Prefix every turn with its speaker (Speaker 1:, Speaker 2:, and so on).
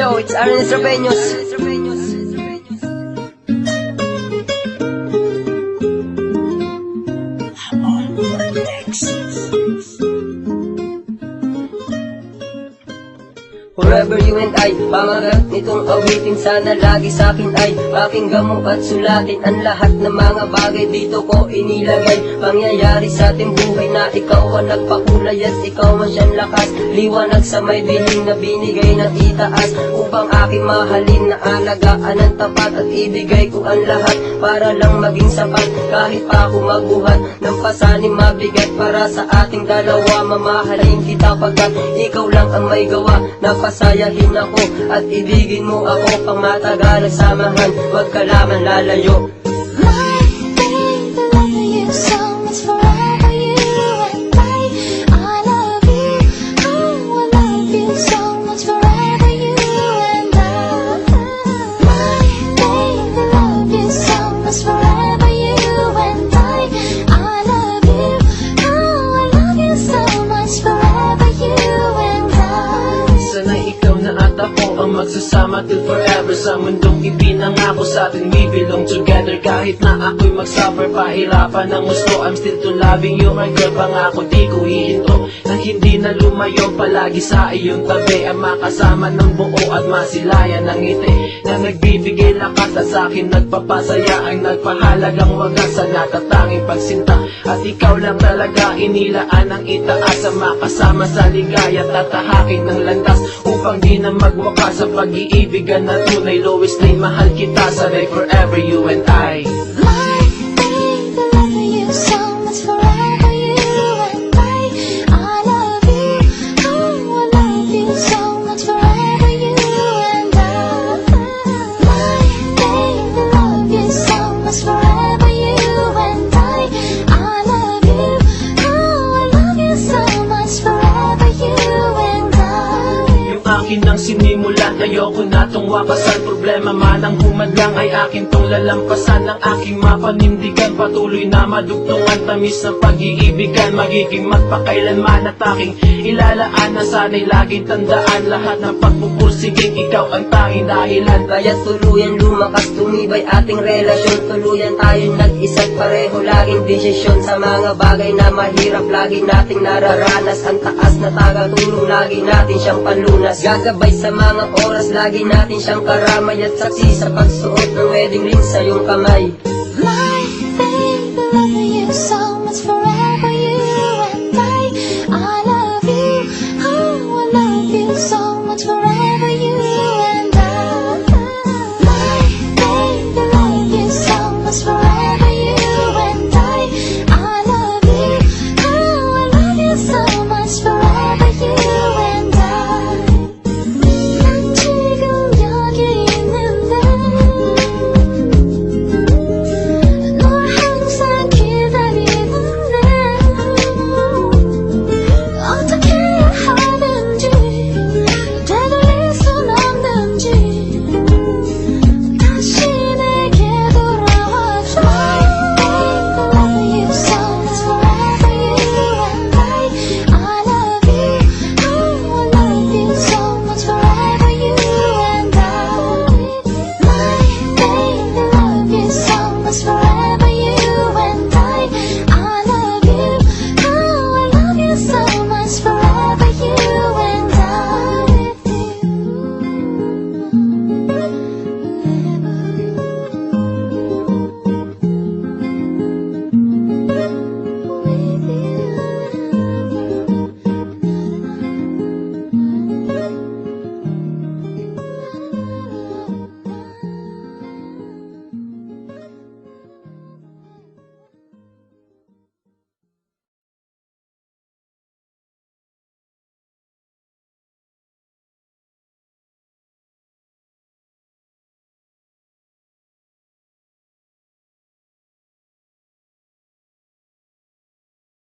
Speaker 1: Yo, it's Ernest Rabeños. Forever you and I, pamagat nitong awitin. Sana lagi sa'kin ay pakinggan mo at sulatin ang lahat ng mga bagay dito ko inilagay. Pangyayari sa ating buhay na ikaw ang nagpakulay at ikaw ang siyang lakas. Liwanag sa may dilim na binigay ng itaas, upang aking mahalin na alagaan ng tapat. At ibigay ko ang lahat para lang maging sapat. Kahit pa ako magbuhat ng pasanin mabigat, para sa ating dalawa mamahalin kita pagkat ikaw lang ang may gawa. Pasayahin ako at ibigin mo ako pang matagal ang samahan. Huwag ka lamang lalayo.
Speaker 2: My baby, love you so much, forever you and I love you, oh, I love you so much, forever you and I. My baby, love you so much, forever you and I love you, oh, I love you so much, forever you and I.
Speaker 3: Sana'y ikaw na at ako ang magsasama till forever. Sa mundong ipinangako sa atin, we belong together. Kahit na ako'y magsuffer, pahirapan ng gusto, I'm still to loving you, my girl. Pangako di ko hihinto nang hindi na lumayo, palagi sa iyong tabi. Ang makasama ng buo at masilayan ng ngiti na nagbibigay lakas at sa'kin nagpapasaya. Ang nagpahalagang wagas sa natatanging pagsinta. At ikaw lang talaga inilaan ang itaas, ang makasama sa ligaya, tatahakin ng landas upang di na magwakas sa pag-iibigan na tunay. Lowest lane, mahal kita, sanay forever you and I.
Speaker 2: My baby, love you so much, forever you and I love you, oh, I love you so much, forever you and I. My baby, love you so much, forever you and I love you, oh, I love you so much, forever you and I.
Speaker 3: Yung akin ang sinimulan, ayoko na tong wapasan. Problema man ang humadlang ay akin tong lalampasan. Ang aking mapanindigan, patuloy na madugtungan. Tamis ng pag-iibigan, magiging magpakailanman. At aking ilalaan na sana'y laging tandaan, lahat ng pagpupursiging ikaw ang tanging dahilan.
Speaker 1: Kaya't tuluyan lumakas, tumibay ating relasyon. Tuluyan tayong nag-isa't pareho laging desisyon. Sa mga bagay na mahirap, lagi nating nararanas. Ang taas na tagatulong, lagi natin siyang palunas. Gagabay sa mga oras, lagi natin siyang karamay. At saksi sa pagsuot ng wedding ring sa iyong kamay.